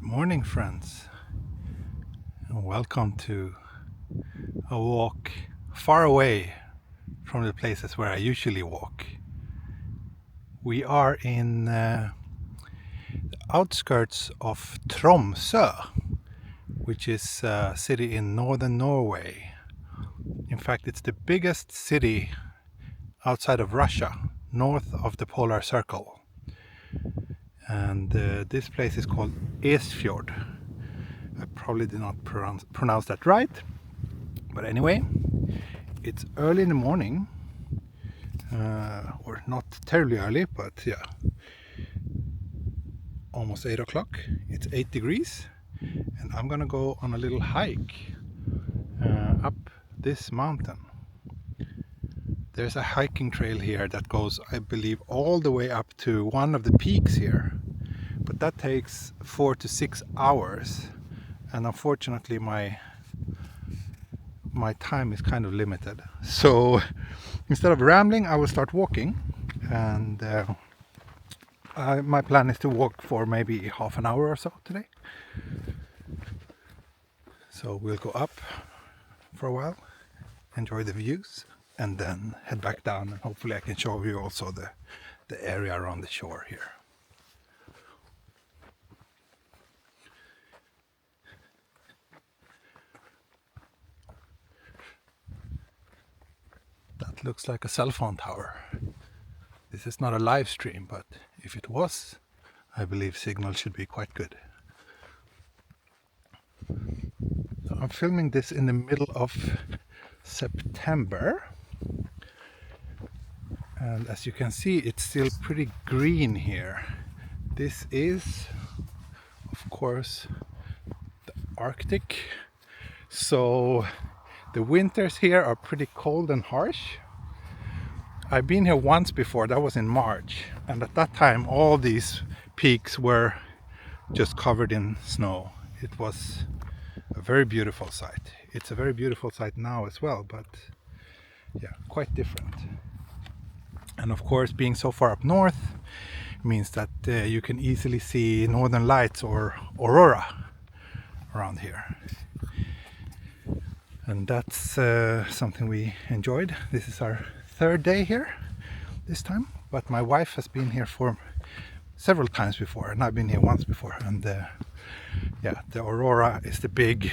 morning, friends, and welcome to a walk far away from the places where I usually walk. We are in the outskirts of Tromsø, which is a city in northern Norway. In fact, it's the biggest city outside of Russia, north of the polar circle. And this place is called Ersfjord. I probably did not pronounce that right, but anyway, it's early in the morning, or not terribly early, but yeah, almost 8 o'clock. It's 8 degrees, and I'm gonna go on a little hike up this mountain. There's a hiking trail here that goes, I believe, all the way up to one of the peaks here, but that takes 4 to 6 hours, and unfortunately my time is kind of limited. So instead of rambling, I will start walking, and my plan is to walk for maybe half an hour or so today. So we'll go up for a while, enjoy the views, and then head back down, and hopefully I can show you also the area around the shore here. That looks like a cell phone tower. This is not a live stream, but if it was, I believe signal should be quite good. So I'm filming this in the middle of September, and as you can see, it's still pretty green here. This is, of course, the Arctic, so the winters here are pretty cold and harsh. I've been here once before, that was in March, and at that time all these peaks were just covered in snow. It was a very beautiful sight. It's a very beautiful sight now as well, but yeah, quite different. And of course, being so far up north means that you can easily see northern lights or aurora around here. And that's something we enjoyed. This is our third day here this time, but my wife has been here for several times before, and I've been here once before, and yeah, the aurora is the big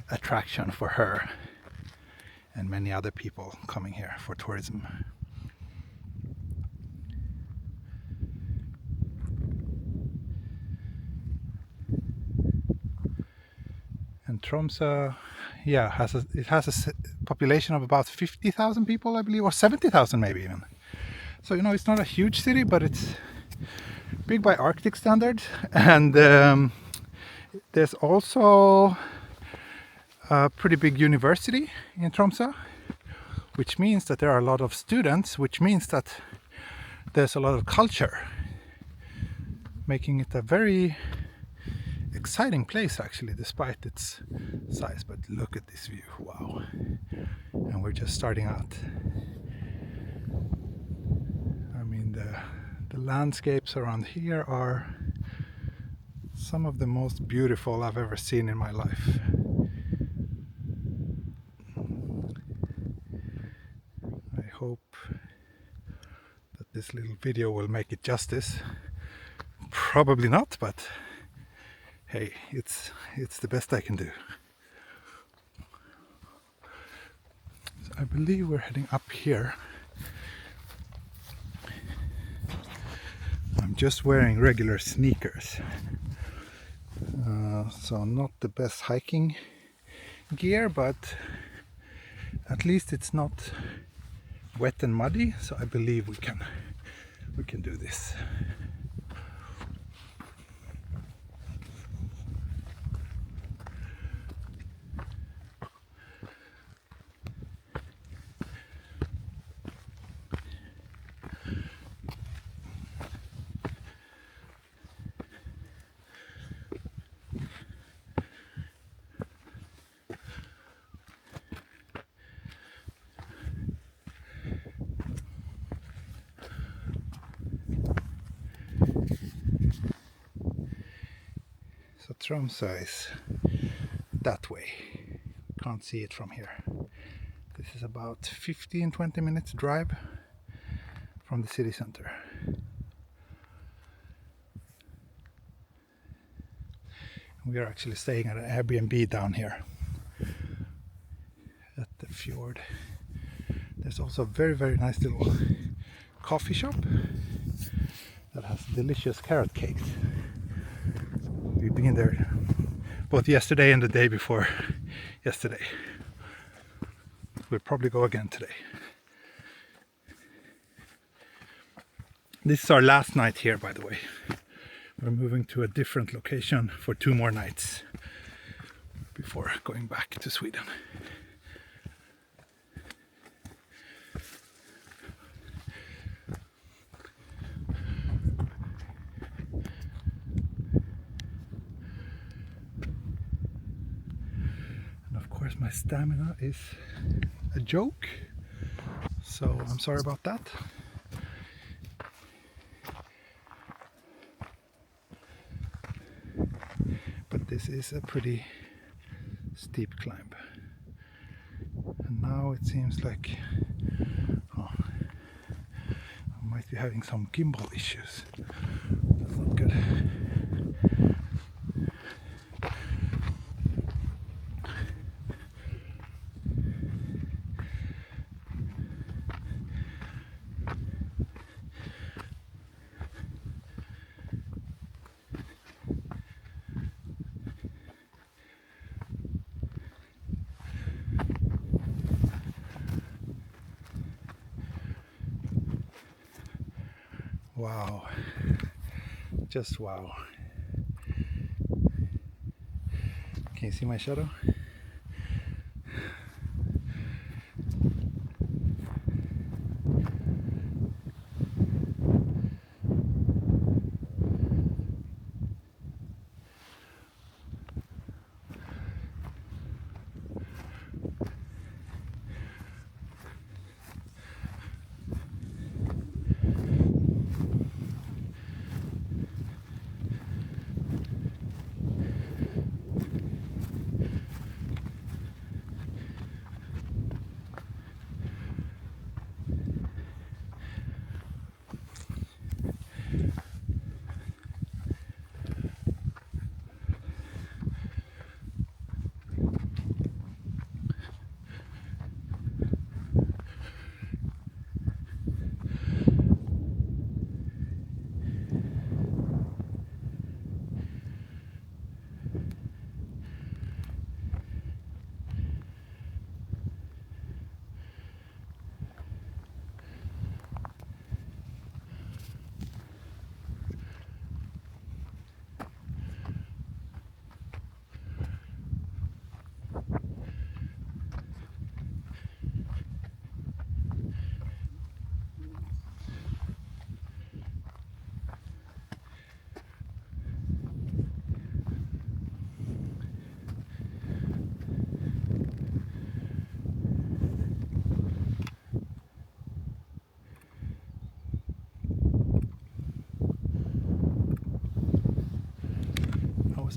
attraction for her and many other people coming here for tourism. And Tromsø, yeah, has a population of about 50,000 people, I believe, or 70,000 maybe even. So, you know, it's not a huge city, but it's big by Arctic standards. And there's also a pretty big university in Tromsø, which means that there are a lot of students, which means that there's a lot of culture, making it a very exciting place actually, despite its size. But look at this view, wow. And we're just starting out. I mean, the landscapes around here are some of the most beautiful I've ever seen in my life. I hope that this little video will make it justice. Probably not, but hey, it's the best I can do. So I believe we're heading up here. I'm just wearing regular sneakers, so not the best hiking gear, but at least it's not wet and muddy, so I believe we can do this. Tromsø is that way. Can't see it from here. This is about 15-20 minutes drive from the city center. We are actually staying at an Airbnb down here at the fjord. There's also a very nice little coffee shop that has delicious carrot cakes. We've been there both yesterday and the day before yesterday. We'll probably go again today. This is our last night here, by the way. We're moving to a different location for 2 more nights before going back to Sweden. And of course my stamina is a joke, so I'm sorry about that. But this is a pretty steep climb. And now it seems like I might be having some gimbal issues. That's not good. Wow, just wow. Can you see my shadow?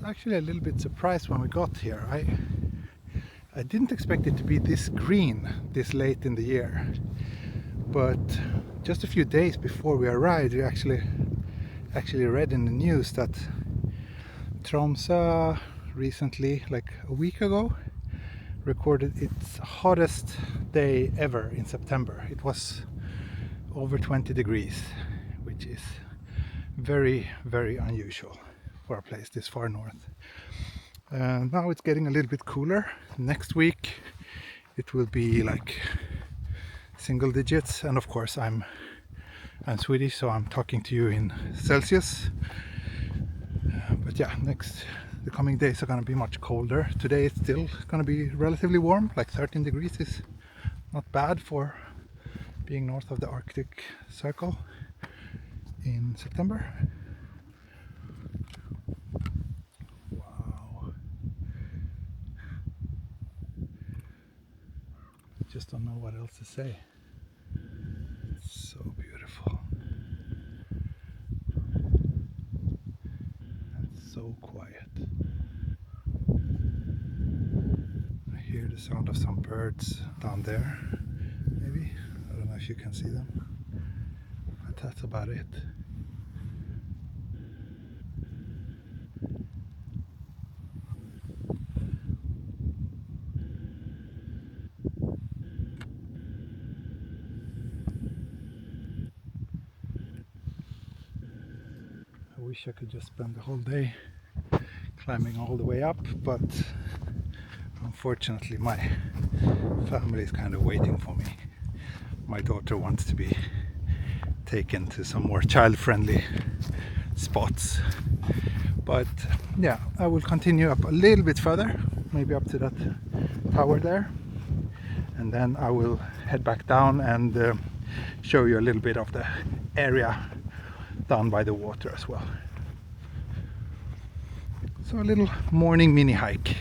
Actually a little bit surprised when we got here. I didn't expect it to be this green this late in the year, but just a few days before we arrived, we actually read in the news that Tromsø recently, like a week ago, recorded its hottest day ever in September. It was over 20 degrees, which is very unusual for a place this far north. Now it's getting a little bit cooler. Next week it will be like single digits, and of course I'm Swedish, so I'm talking to you in Celsius. But yeah, the coming days are gonna be much colder. Today it's still gonna be relatively warm, like 13 degrees is not bad for being north of the Arctic Circle in September. Just don't know what else to say. It's so beautiful and so quiet. sound of some birds down there, maybe. I don't know if you can see them, but that's about it. I wish I could just spend the whole day climbing all the way up, but unfortunately my family is kind of waiting for me. My daughter wants to be taken to some more child-friendly spots. But yeah, I will continue up a little bit further, maybe up to that tower there, and then I will head back down and show you a little bit of the area down by the water as well. So a little morning mini hike.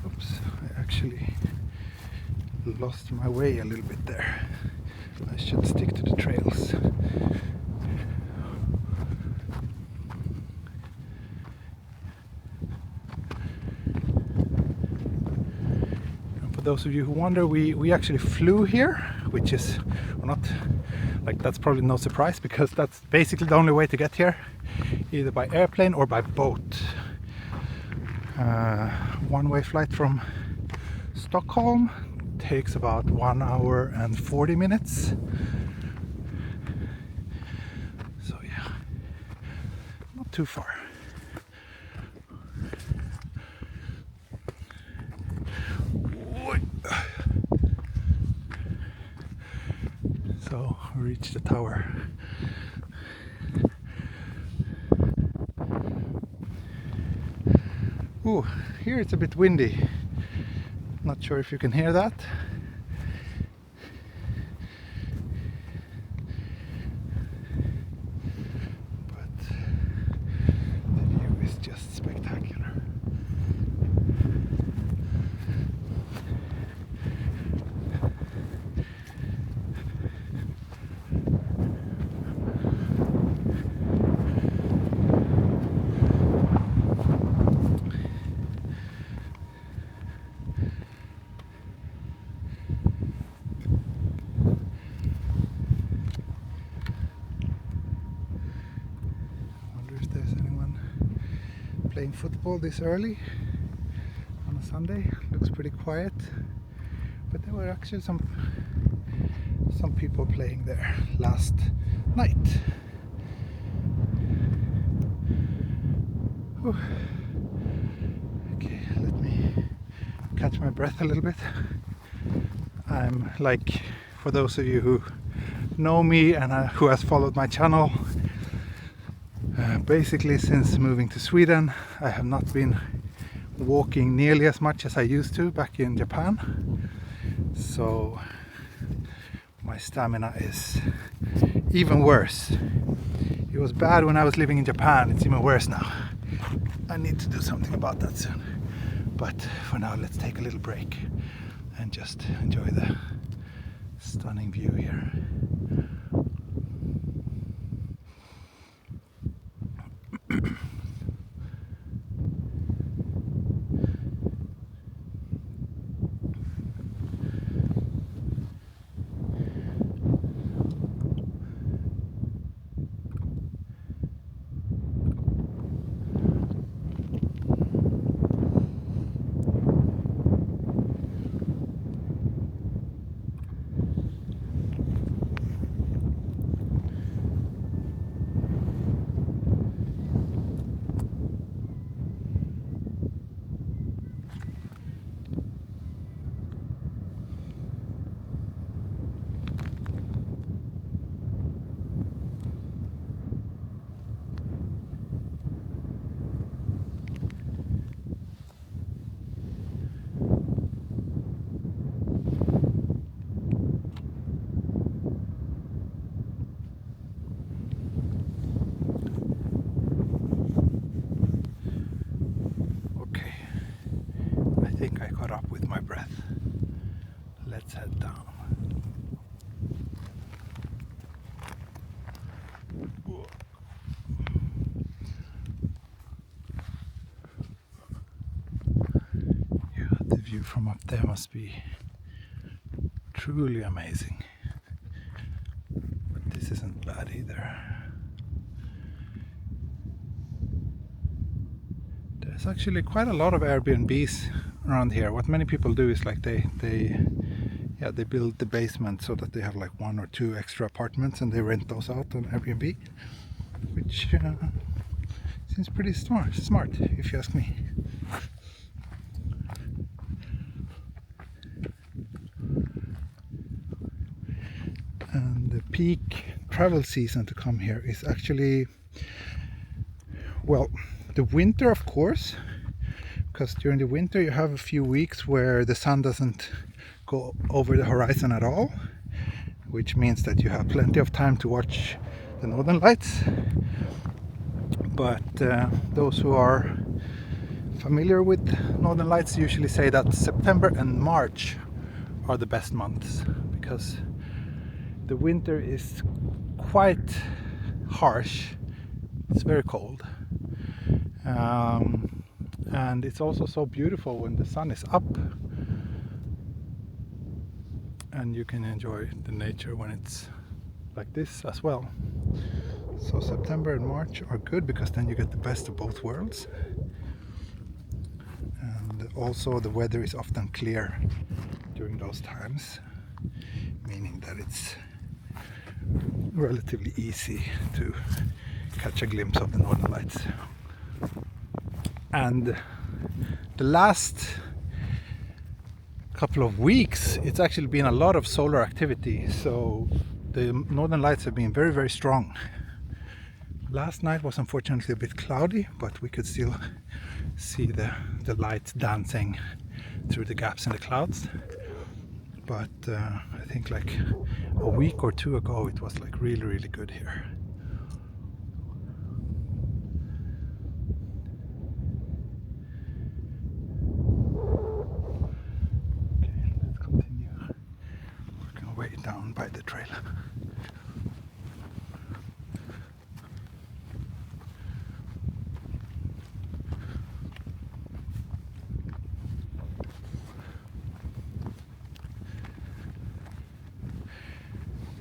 Oops, I actually lost my way a little bit there. I should stick to the trails. And for those of you who wonder, we actually flew here, which is not like, that's probably no surprise because that's basically the only way to get here, either by airplane or by boat. One-way flight from Stockholm takes about 1 hour and 40 minutes. So yeah, not too far. So we reached the tower. Ooh, here it's a bit windy. Not sure if you can hear that. But the view is just spectacular. Playing football this early on a Sunday. Looks pretty quiet, but there were actually some people playing there last night. Whew. Okay, let me catch my breath a little bit. I'm like, for those of you who know me and who has followed my channel, basically since moving to Sweden, I have not been walking nearly as much as I used to back in Japan. So my stamina is even worse. It was bad when I was living in Japan, it's even worse now. I need to do something about that soon. But for now, let's take a little break and just enjoy the stunning view here. from up there must be truly amazing. But this isn't bad either. There's actually quite a lot of Airbnbs around here. What many people do is like they build the basement so that they have like 1 or 2 extra apartments and they rent those out on Airbnb, which seems pretty smart if you ask me. And the peak travel season to come here is actually, well, the winter, of course, because during the winter you have a few weeks where the sun doesn't go over the horizon at all, which means that you have plenty of time to watch the northern lights. But those who are familiar with northern lights usually say that September and March are the best months, because the winter is quite harsh. It's very cold, and it's also so beautiful when the sun is up, and you can enjoy the nature when it's like this as well. So September and March are good because then you get the best of both worlds, and also the weather is often clear during those times, meaning that it's relatively easy to catch a glimpse of the northern lights. And the last couple of weeks it's actually been a lot of solar activity, so the northern lights have been very, very strong. Last night was unfortunately a bit cloudy, but we could still see the lights dancing through the gaps in the clouds. But I think like a week or 2 ago it was like really, really good here. Okay, let's continue working our way down by the trail.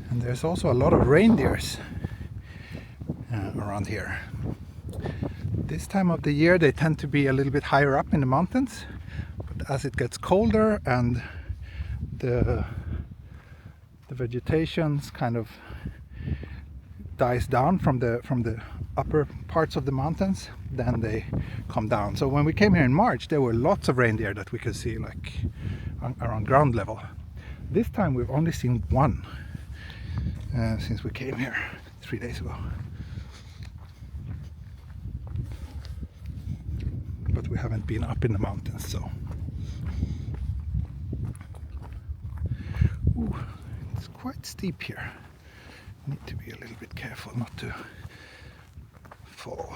And there's also a lot of reindeers around here. This time of the year they tend to be a little bit higher up in the mountains, but as it gets colder and the vegetation kind of dies down from the upper parts of the mountains, then they come down. So when we came here in March there were lots of reindeer that we could see like around ground level. This time we've only seen one since we came here 3 days ago. But we haven't been up in the mountains, so. Ooh, it's quite steep here. Need to be a little bit careful not to fall.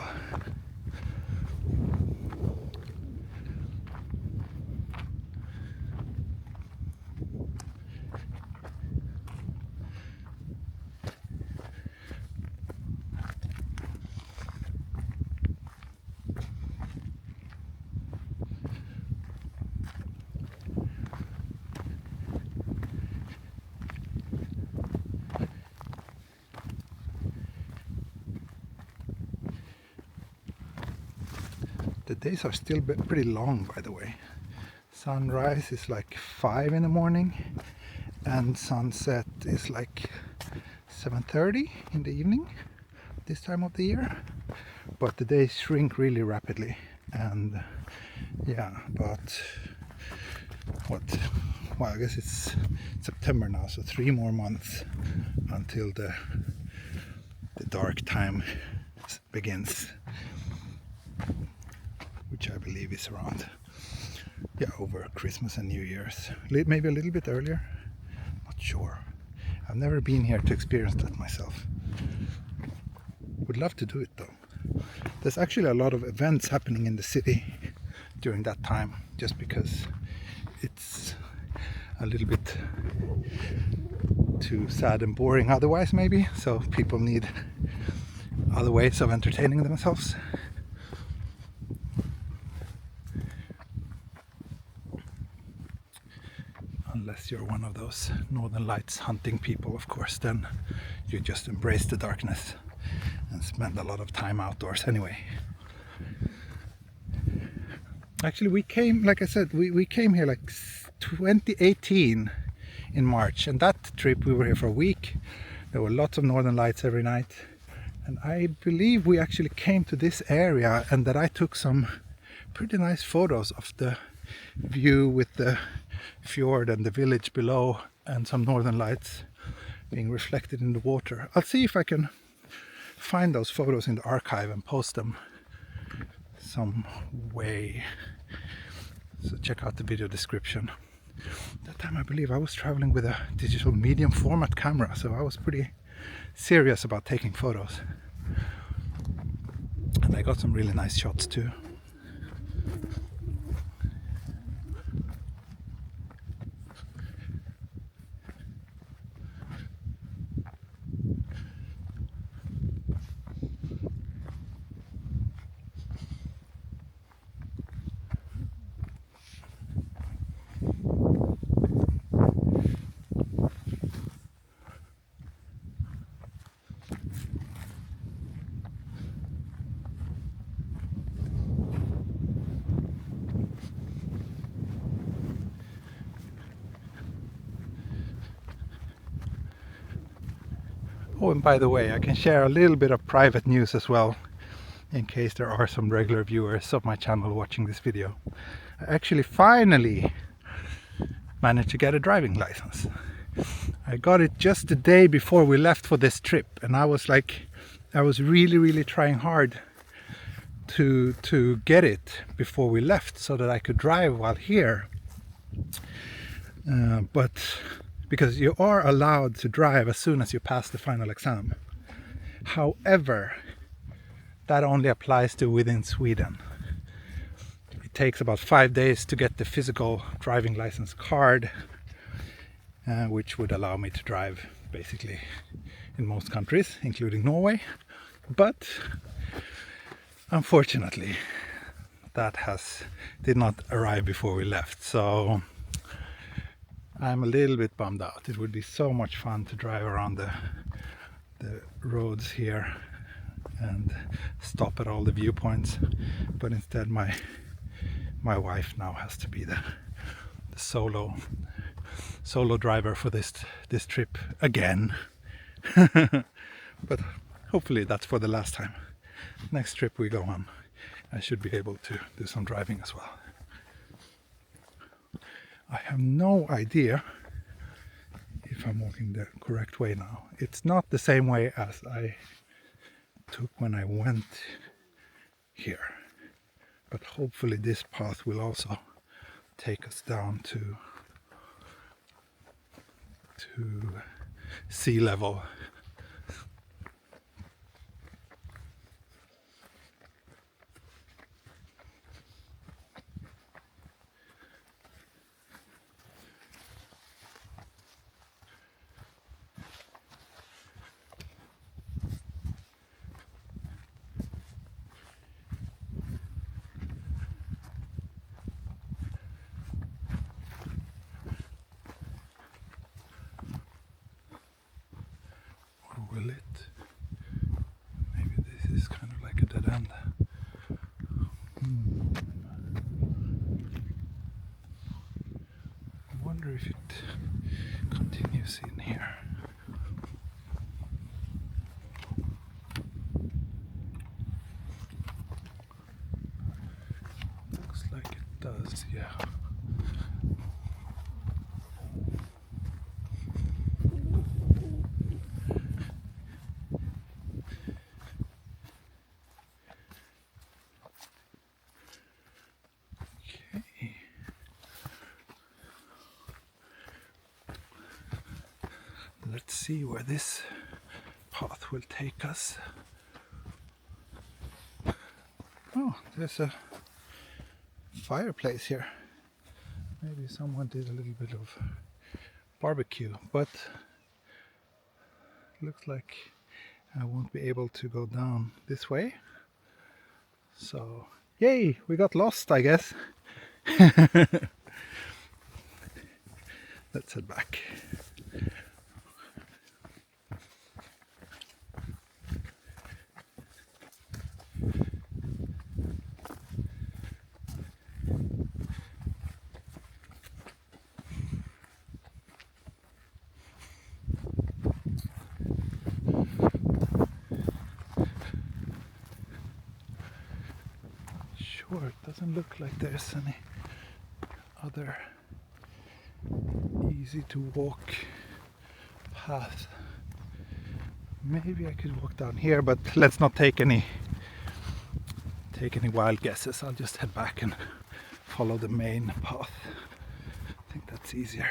The days are still pretty long, by the way. Sunrise is like 5 in the morning and sunset is like 7:30 in the evening this time of the year. But the days shrink really rapidly, and yeah, but well, I guess it's September now, so 3 more months until the dark time begins, which I believe is around, yeah, over Christmas and New Year's. Maybe a little bit earlier, not sure. I've never been here to experience that myself. Would love to do it though. There's actually a lot of events happening in the city during that time, just because it's a little bit too sad and boring otherwise, maybe, so people need other ways of entertaining themselves. Unless you're one of those Northern Lights hunting people, of course, then you just embrace the darkness and spend a lot of time outdoors anyway. Actually, we came, like I said, we came here like 2018 in March, and that trip we were here for a week. There were lots of Northern Lights every night, and I believe we actually came to this area and that I took some pretty nice photos of the view with the fjord and the village below and some Northern Lights being reflected in the water. I'll see if I can find those photos in the archive and post them some way. So check out the video description. That time I believe I was traveling with a digital medium format camera, so I was pretty serious about taking photos. And I got some really nice shots too. Oh, and by the way, I can share a little bit of private news as well, in case there are some regular viewers of my channel watching this video. I actually finally managed to get a driving license. I got it just the day before we left for this trip, and I was really trying hard to get it before we left so that I could drive while here. But because you are allowed to drive as soon as you pass the final exam. However, that only applies to within Sweden. It takes about 5 days to get the physical driving license card, which would allow me to drive basically in most countries, including Norway. But unfortunately, that did not arrive before we left. So I'm a little bit bummed out. It would be so much fun to drive around the roads here and stop at all the viewpoints, but instead my wife now has to be the solo driver for this trip again. But hopefully that's for the last time. Next trip we go on, I should be able to do some driving as well. I have no idea if I'm walking the correct way now. It's not the same way as I took when I went here, but hopefully this path will also take us down to sea level. Will it? Maybe this is kind of like a dead end. I wonder if it continues in here. Looks like it does, yeah. Let's see where this path will take us. Oh, there's a fireplace here. Maybe someone did a little bit of barbecue, but looks like I won't be able to go down this way. So, yay, we got lost, I guess. Let's head back. Sure, it doesn't look like there's any other easy to walk path. Maybe I could walk down here, but let's not take any wild guesses. I'll just head back and follow the main path. I think that's easier.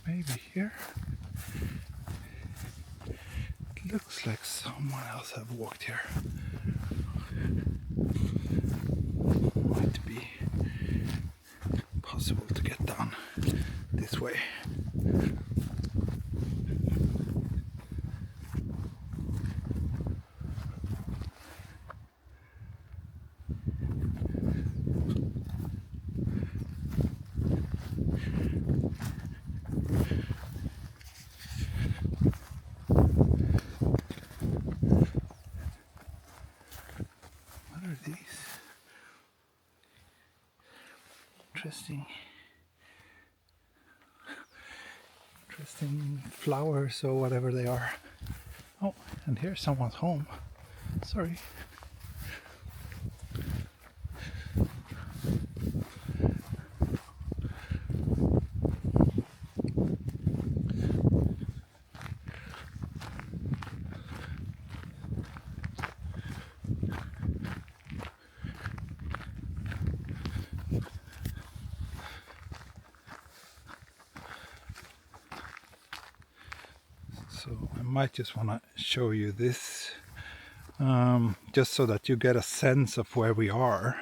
Maybe here. It looks like someone else have walked here. Might be possible to get down this way. Interesting flowers or whatever they are. Oh, and here's someone's home. Sorry. So I might just want to show you this, just so that you get a sense of where we are.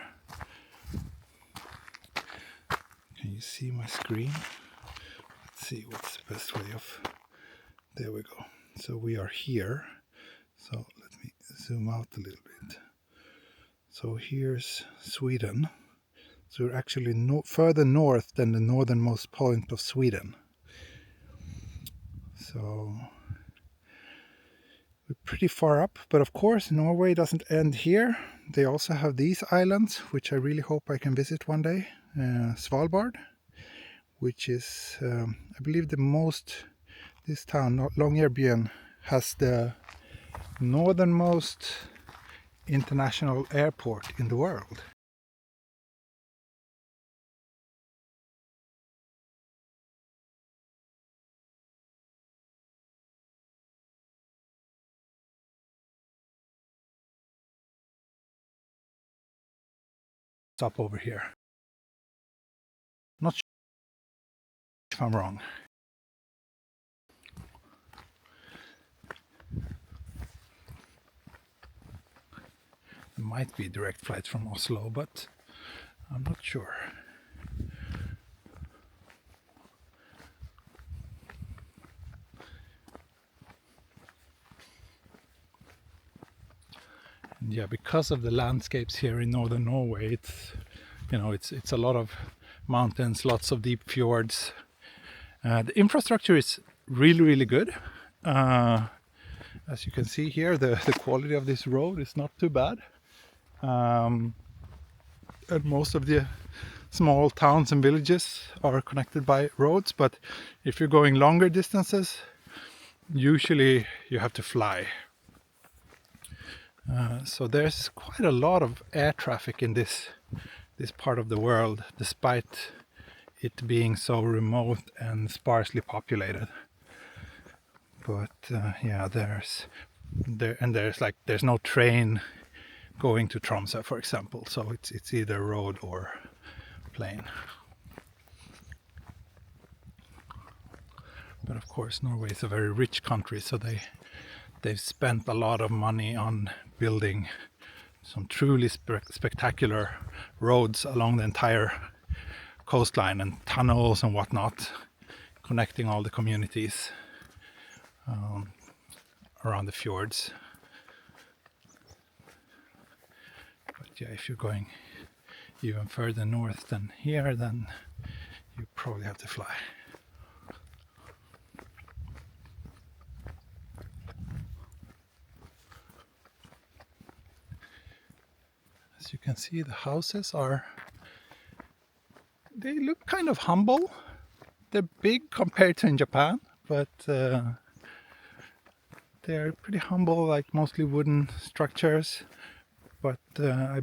Can you see my screen? Let's see what's the best way of... There we go. So we are here. So let me zoom out a little bit. So here's Sweden. So we're actually further north than the northernmost point of Sweden. So we're pretty far up, but of course Norway doesn't end here. They also have these islands, which I really hope I can visit one day. Svalbard, which is, I believe this town, Longyearbyen, has the northernmost international airport in the world. Up over here. Not sure if I'm wrong. There might be direct flights from Oslo, but I'm not sure. And yeah, because of the landscapes here in northern Norway, it's a lot of mountains, lots of deep fjords. The infrastructure is really, really good. As you can see here, the quality of this road is not too bad. And most of the small towns and villages are connected by roads, but if you're going longer distances, usually you have to fly. So there's quite a lot of air traffic in this part of the world, despite it being so remote and sparsely populated. But yeah, there's no train going to Tromsø, for example. So it's either road or plane. But of course, Norway is a very rich country, so they've spent a lot of money on building some truly spectacular roads along the entire coastline and tunnels and whatnot, connecting all the communities around the fjords. But yeah, if you're going even further north than here, then you probably have to fly. As you can see, the houses they look kind of humble. They're big compared to in Japan, but they're pretty humble, like mostly wooden structures. But I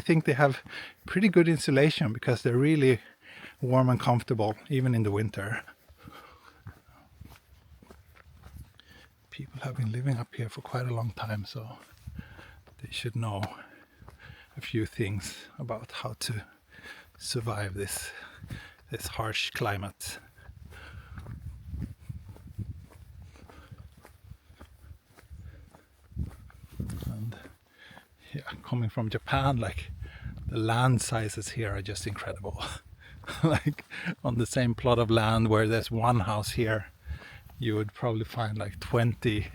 think they have pretty good insulation because they're really warm and comfortable, even in the winter. People have been living up here for quite a long time, so they should know a few things about how to survive this harsh climate. And yeah, coming from Japan, like the land sizes here are just incredible. Like on the same plot of land where there's one house here, you would probably find like 20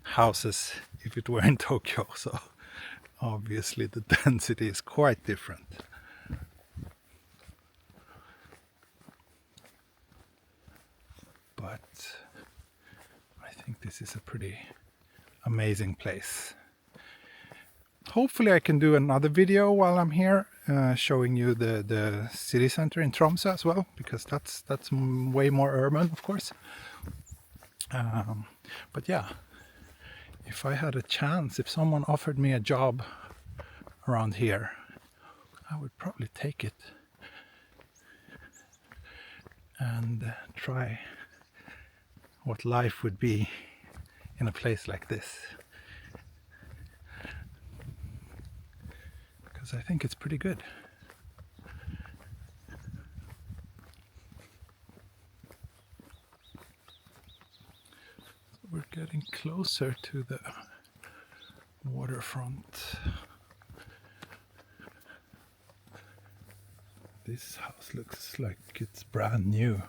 houses if it were in Tokyo. So obviously the density is quite different. But I think this is a pretty amazing place. Hopefully I can do another video while I'm here, showing you the city center in Tromsø as well, because that's way more urban, of course. But yeah, if I had a chance, if someone offered me a job around here, I would probably take it and try what life would be in a place like this. Because I think it's pretty good. We're getting closer to the waterfront. This house looks like it's brand new,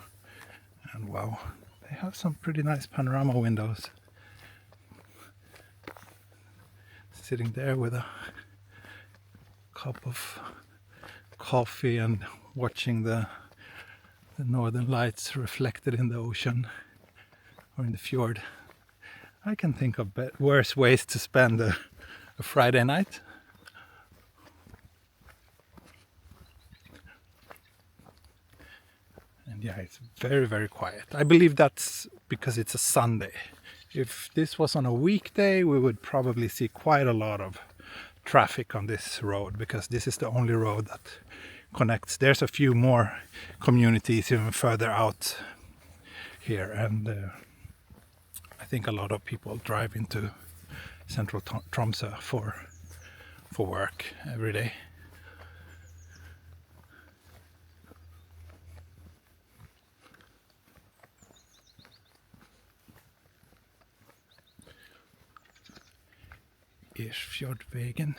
and wow, they have some pretty nice panorama windows. Sitting there with a cup of coffee and watching the northern lights reflected in the ocean or in the fjord. I can think of worse ways to spend a Friday night. And yeah, it's very, very quiet. I believe that's because it's a Sunday. If this was on a weekday, we would probably see quite a lot of traffic on this road, because this is the only road that connects. There's a few more communities even further out here, and I think a lot of people drive into central Tromsø for work every day. Ersfjordbotn.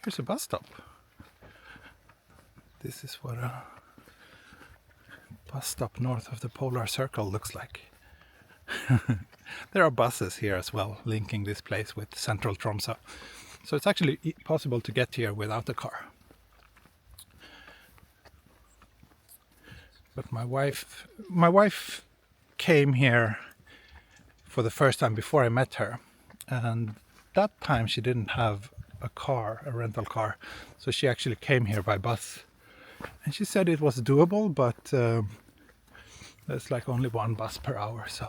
Here's a bus stop. This is what a bus stop north of the polar circle looks like. There are buses here as well, linking this place with central Tromsø. So it's actually possible to get here without a car. But my wife came here for the first time before I met her, and that time she didn't have a car, a rental car, so she actually came here by bus. And she said it was doable, but there's like only one bus per hour, so.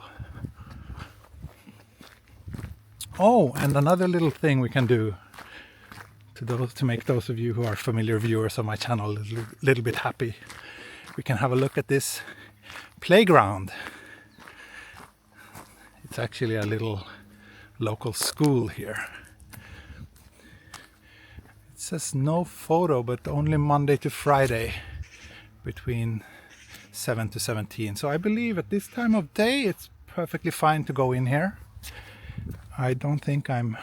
Oh, and another little thing we can do to make those of you who are familiar viewers of my channel a little bit happy. We can have a look at this playground. It's actually a little local school here. It says no photo, but only Monday to Friday between 7 to 17. So I believe at this time of day it's perfectly fine to go in here. I don't think I'm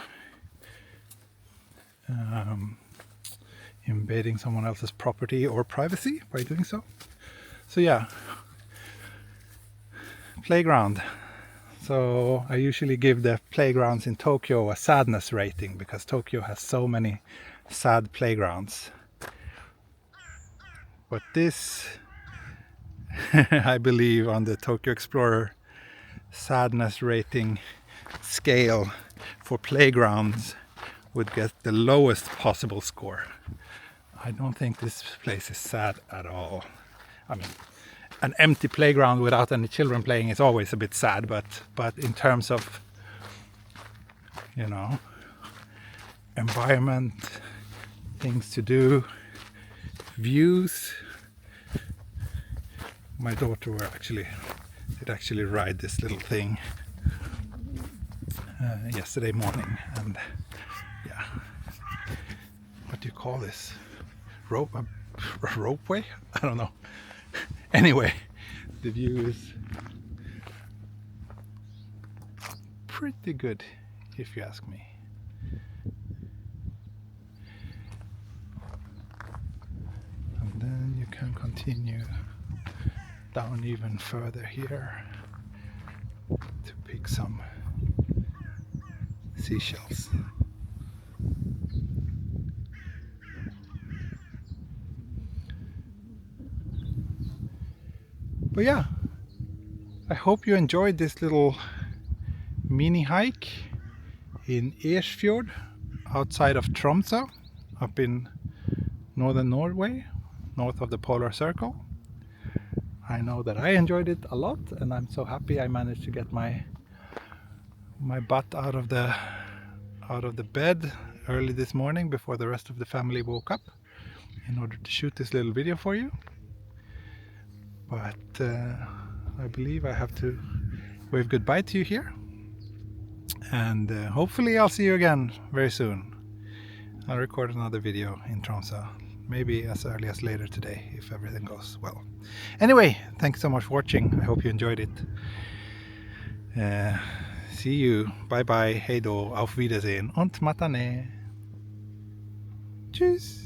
invading someone else's property or privacy by doing so. So yeah, playground. So I usually give the playgrounds in Tokyo a sadness rating because Tokyo has so many sad playgrounds. But this, I believe, on the Tokyo Explorer sadness rating scale for playgrounds would get the lowest possible score. I don't think this place is sad at all. I mean, an empty playground without any children playing is always a bit sad, but in terms of, you know, environment, things to do, views. My daughter did actually ride this little thing yesterday morning, and yeah, what do you call this? Ropeway? I don't know. Anyway, the view is pretty good, if you ask me. And then you can continue down even further here to pick some seashells. But yeah, I hope you enjoyed this little mini hike in Ersfjord outside of Tromsø, up in northern Norway, north of the polar circle. I know that I enjoyed it a lot, and I'm so happy I managed to get my butt out of the bed early this morning before the rest of the family woke up in order to shoot this little video for you. But I believe I have to wave goodbye to you here, and hopefully I'll see you again very soon. I'll record another video in Tromsø, maybe as early as later today if everything goes well. Anyway, thanks so much for watching. I hope you enjoyed it. See you. Bye bye. Hej då. Auf Wiedersehen und matane. Tschüss.